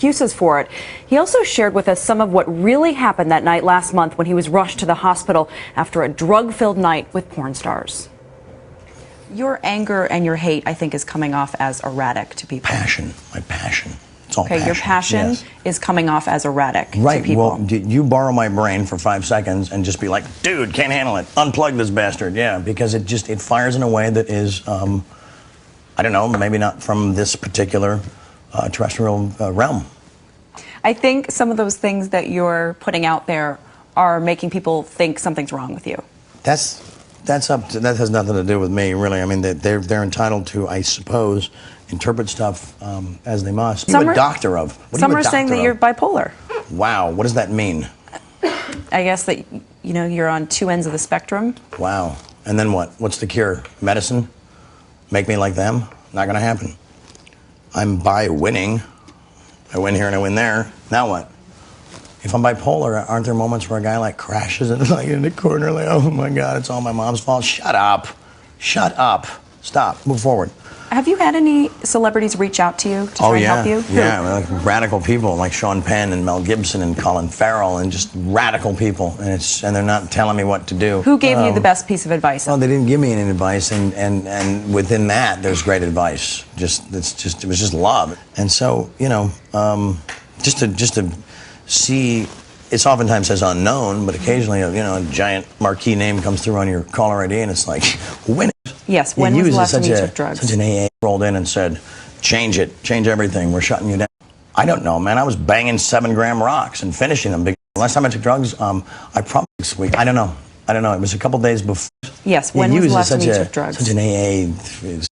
excuses for it. He also shared with us some of what really happened that night last month when he was rushed to the hospital after a drug-filled night with porn stars. Your anger and your hate, I think, is coming off as erratic to people. Passion, my passion. It's all okay, passion. Your passion yes. is coming off as erratic right. to people. Well, you borrow my brain for 5 seconds and just be like, dude, can't handle it. Unplug this bastard. Yeah, because it fires in a way that is, I don't know, maybe not from this particular terrestrial realm. I think some of those things that you're putting out there are making people think something's wrong with you. That has nothing to do with me, really. I mean, they're entitled to, I suppose, interpret stuff as they must. What are you a doctor of? Some are saying that you're bipolar. Wow, what does that mean? I guess that, you know, you're on two ends of the spectrum. Wow. And then what? What's the cure? Medicine? Make me like them? Not gonna happen. I'm bi-winning. I win here and I win there. Now what? If I'm bipolar, aren't there moments where a guy like crashes and like in the corner, like, oh my God, it's all my mom's fault? Shut up. Shut up. Stop. Move forward. Have you had any celebrities reach out to you to try and help you? Yeah, like radical people like Sean Penn and Mel Gibson and Colin Farrell and just radical people, and they're not telling me what to do. Who gave you the best piece of advice? Well, they didn't give me any advice, and within that, there's great advice. It was just love, and so you know, just to see. It's oftentimes says unknown, but occasionally, you know, a giant marquee name comes through on your caller ID, and it's like, when? Yes, when was the last time you took drugs? Such an AA rolled in and said, change it, change everything, we're shutting you down. I don't know, man. I was banging 7-gram rocks and finishing them. The last time I took drugs, I probably this week. I don't know. It was a couple days before. Yes, when was the last time you took drugs? Such an AA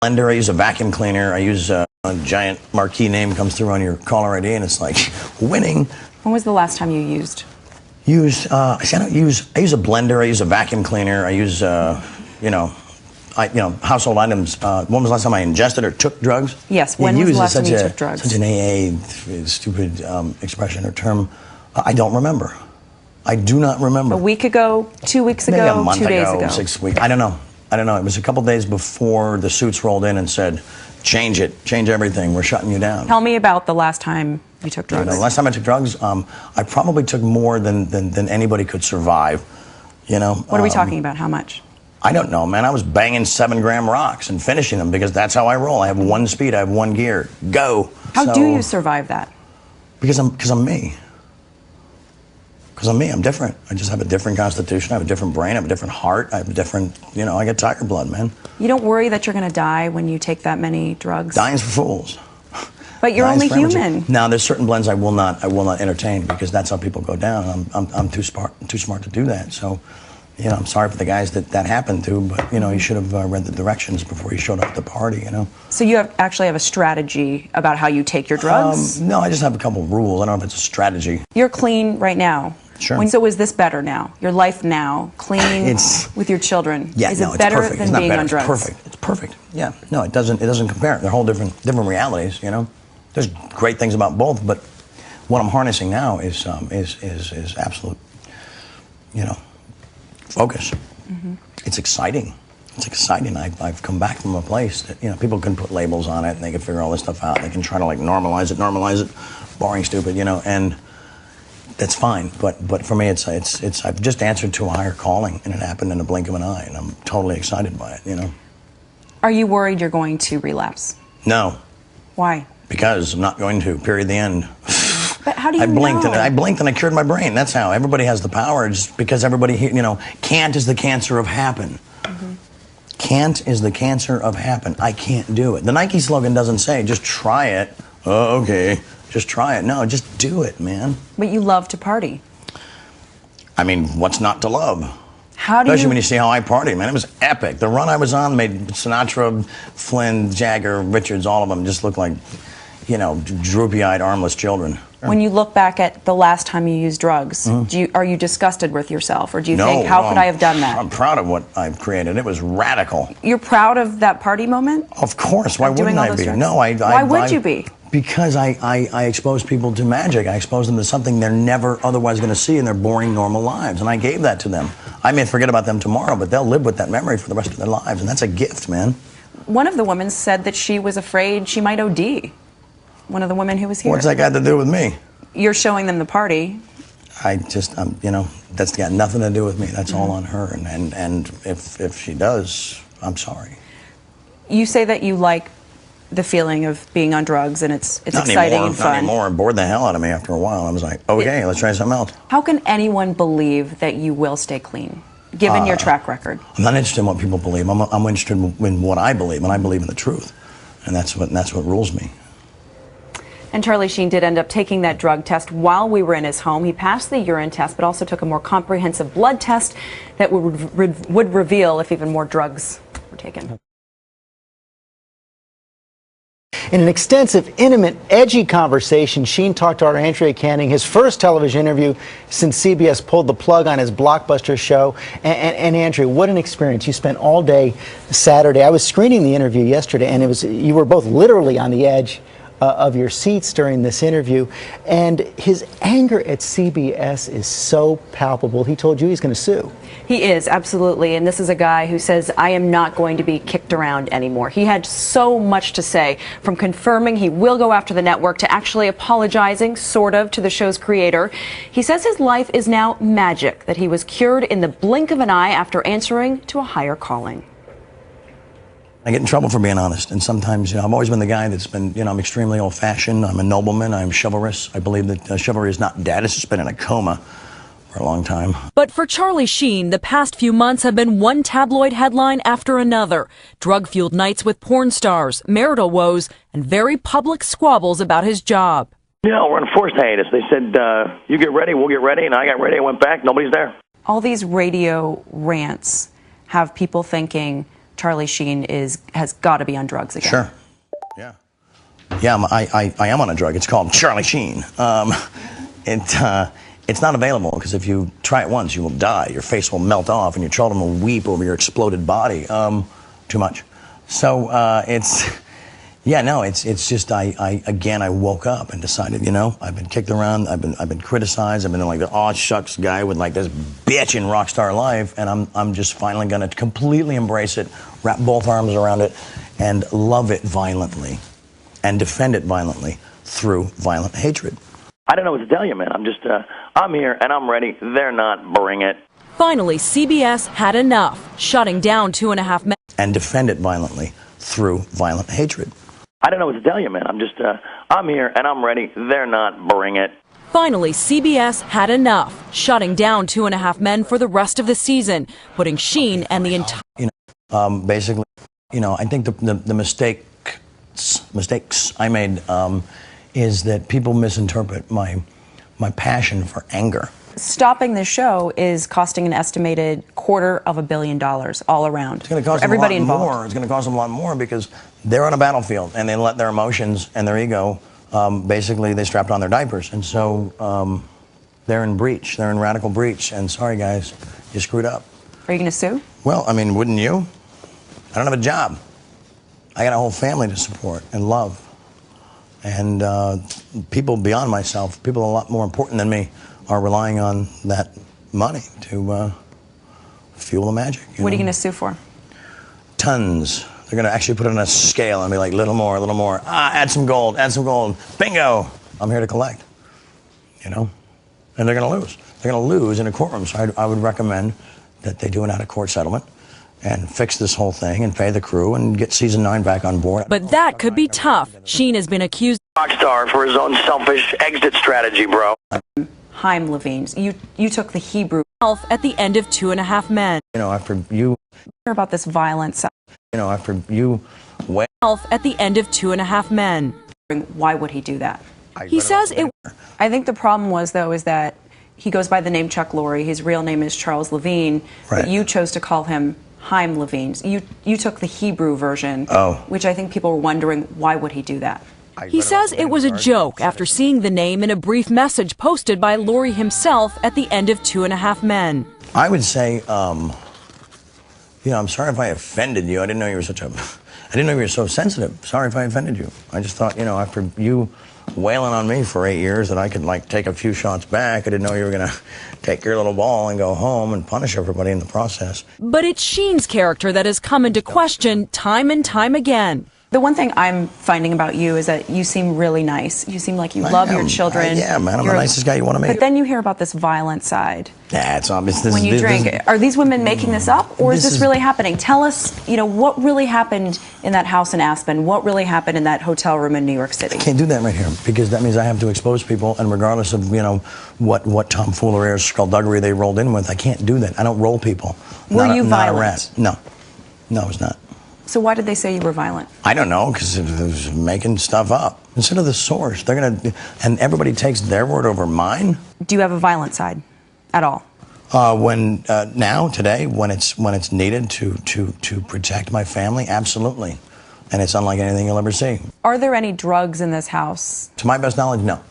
blender. I use a vacuum cleaner. I use a giant marquee name comes through on your caller ID, and it's like, winning. When was the last time you used? I use a blender. I use a vacuum cleaner. I use household items. When was the last time I ingested or took drugs? Yes, when was the last time you took drugs? Such an AA stupid expression or term. I don't remember. I do not remember. A week ago, 2 weeks ago, maybe a month 2 days ago, 6 weeks. I don't know. It was a couple days before the suits rolled in and said, change it, change everything, we're shutting you down. Tell me about the last time you took drugs. You know, last time I took drugs, I probably took more than anybody could survive. You know. What are we talking about? How much? I don't know, man. I was banging 7-gram rocks and finishing them because that's how I roll. I have one speed. I have one gear. Go. How do you survive that? Because I'm me. Because I'm me. I'm different. I just have a different constitution. I have a different brain. I have a different heart. I have a different, you know, I get tiger blood, man. You don't worry that you're going to die when you take that many drugs? Dying's for fools. But you're only human. Now, there's certain blends I will not entertain because that's how people go down. I'm too smart to do that. So, you know, I'm sorry for the guys that happened to, but you know, you should have read the directions before you showed up at the party. You know. So you actually have a strategy about how you take your drugs? No, I just have a couple of rules. I don't know if it's a strategy. You're clean right now. Sure. So is this better now? Your life now, clean with your children? Yeah, is no, it better it's perfect. than It's not being better. on drugs? It's perfect. It's perfect. Yeah. No, it doesn't compare. They're whole different realities. You know. There's great things about both, but what I'm harnessing now is absolute, you know, focus. Mm-hmm. It's exciting. It's exciting. I've come back from a place that, you know, people can put labels on it and they can figure all this stuff out. They can try to like normalize it, boring, stupid, you know, and that's fine. But for me, it's I've just answered to a higher calling, and it happened in a blink of an eye, and I'm totally excited by it. You know. Are you worried you're going to relapse? No. Why? Because I'm not going to. Period. The end. But how do you I blinked know? and I blinked and I cured my brain. That's how. Everybody has the power. Just because everybody, you know, can't is the cancer of happen. Mm-hmm. Can't is the cancer of happen. I can't do it. The Nike slogan doesn't say just try it. Oh, okay. Just try it. No, just do it, man. But you love to party. I mean, what's not to love? How do Especially when you see how I partied, man. It was epic. The run I was on made Sinatra, Flynn, Jagger, Richards, all of them just look like, you know, droopy-eyed, armless children. When you look back at the last time you used drugs, are you disgusted with yourself, or do you think, how could I have done that? I'm proud of what I've created. It was radical. You're proud of that party moment? Of course. Why wouldn't I be? No, Why would you be? Because I expose people to magic. I expose them to something they're never otherwise going to see in their boring, normal lives. And I gave that to them. I may forget about them tomorrow, but they'll live with that memory for the rest of their lives. And that's a gift, man. One of the women said that she was afraid she might OD. one of the women who was here. What's that got to do with me? You're showing them the party. That's got nothing to do with me. That's all on her. And if she does, I'm sorry. You say that you like the feeling of being on drugs, and it's Not exciting anymore, and fun. Not anymore. It bored the hell out of me after a while. I was like, okay, let's try something else. How can anyone believe that you will stay clean, given your track record? I'm not interested in what people believe. I'm interested in what I believe, and I believe in the truth, and that's what rules me. And Charlie Sheen did end up taking that drug test while we were in his home. He passed the urine test, but also took a more comprehensive blood test that would reveal if even more drugs were taken. In an extensive, intimate, edgy conversation, Sheen talked to our Andrea Canning, his first television interview since CBS pulled the plug on his blockbuster show. And Andrea, what an experience. You spent all day Saturday. I was screening the interview yesterday, and you were both literally on the edge of your seats during this interview. And his anger at CBS is so palpable. He told you he's going to sue. He is, absolutely. And this is a guy who says, I am not going to be kicked around anymore. He had so much to say, from confirming he will go after the network to actually apologizing, sort of, to the show's creator. He says his life is now magic, that he was cured in the blink of an eye after answering to a higher calling. I get in trouble for being honest, and sometimes, I've always been the guy that's been, I'm extremely old-fashioned. I'm a nobleman. I'm chivalrous. I believe that chivalry is not dead. It's just been in a coma for a long time. But for Charlie Sheen, the past few months have been one tabloid headline after another. Drug-fueled nights with porn stars, marital woes, and very public squabbles about his job. We're on forced hiatus. They said, you get ready, we'll get ready, and I got ready, I went back, nobody's there. All these radio rants have people thinking Charlie Sheen has got to be on drugs again. Sure. Yeah. Yeah, I am on a drug. It's called Charlie Sheen. It's not available because if you try it once, you will die. Your face will melt off, and your children will weep over your exploded body. Too much. So it's just I woke up and decided, I've been kicked around, I've been criticized, I've been like the aw shucks guy with like this bitch in rock star life, and I'm just finally gonna completely embrace it, wrap both arms around it, and love it violently, and defend it violently through violent hatred. I don't know what to tell you, man. I'm here and I'm ready. They're not. Bring it. Finally, CBS had enough, shutting down 2.5 Men. And defend it violently through violent hatred. I don't know what to tell you, man. I'm here and I'm ready. They're not. Bring it. Finally, CBS had enough, shutting down 2.5 Men for the rest of the season, putting Sheen and the entire... Basically, I think the mistakes I made is that people misinterpret my passion for anger. Stopping the show is costing an estimated $250 million all around. It's going to cost everybody them a lot involved. more. It's going to cost them a lot more because they're on a battlefield and they let their emotions and their ego, basically, they strapped on their diapers. And so they're in breach. They're in radical breach. And sorry, guys, you screwed up. Are you going to sue? Well, wouldn't you? I don't have a job. I got a whole family to support and love. And people beyond myself, people a lot more important than me, are relying on that money to fuel the magic. What are you going to sue for? Tons. They're going to actually put it on a scale and be like, little more, little more. Add some gold, bingo. I'm here to collect, And they're going to lose. They're going to lose in a courtroom. So I would recommend that they do an out-of-court settlement and fix this whole thing and pay the crew and get season 9 back on board. But that could be tough. Sheen has been accused... Rockstar for his own selfish exit strategy, bro. Haim Levines, you took the Hebrew... at the end of 2.5 Men. After you... Hear about this violence. After you... At the end of 2.5 Men. Why would he do that? He says it... I think the problem was, though, is that he goes by the name Chuck Lorre. His real name is Charles Levine. Right. But you chose to call him Haim Levines. You took the Hebrew version, which I think people were wondering, why would he do that? He says it was a joke after seeing the name in a brief message posted by Lorre himself at the end of 2.5 Men. I would say, I'm sorry if I offended you. I didn't know you were so sensitive. Sorry if I offended you. I just thought, after you wailing on me for 8 years that I could, take a few shots back, I didn't know you were going to take your little ball and go home and punish everybody in the process. But it's Sheen's character that has come into question time and time again. The one thing I'm finding about you is that you seem really nice. You seem like you love your children. Yeah, man, I'm the nicest guy you want to meet. But then you hear about this violent side. Yeah, it's obvious. When you drink, are these women making this up, or is this really happening? Tell us, what really happened in that house in Aspen? What really happened in that hotel room in New York City? I can't do that right here because that means I have to expose people, and regardless of what tomfoolery or skullduggery they rolled in with, I can't do that. I don't roll people. Were you violent? Not a rat. No, I was not. So why did they say you were violent? I don't know, because it was making stuff up. Instead of the source, they're gonna, and everybody takes their word over mine. Do you have a violent side at all? Today, when it's needed to protect my family, absolutely. And it's unlike anything you'll ever see. Are there any drugs in this house? To my best knowledge, no.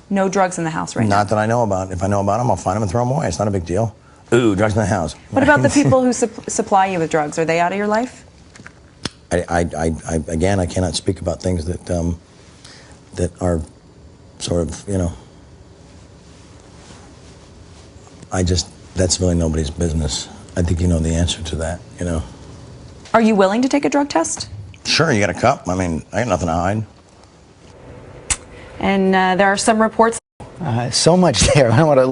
No drugs in the house right now? Not that I know about. If I know about them, I'll find them and throw them away. It's not a big deal. Ooh, drugs in the house. What about the people who supply you with drugs? Are they out of your life? Again, I cannot speak about things that are sort of, that's really nobody's business. I think you know the answer to that, Are you willing to take a drug test? Sure, you got a cup. I mean, I got nothing to hide. And there are some reports. So much there. I want to.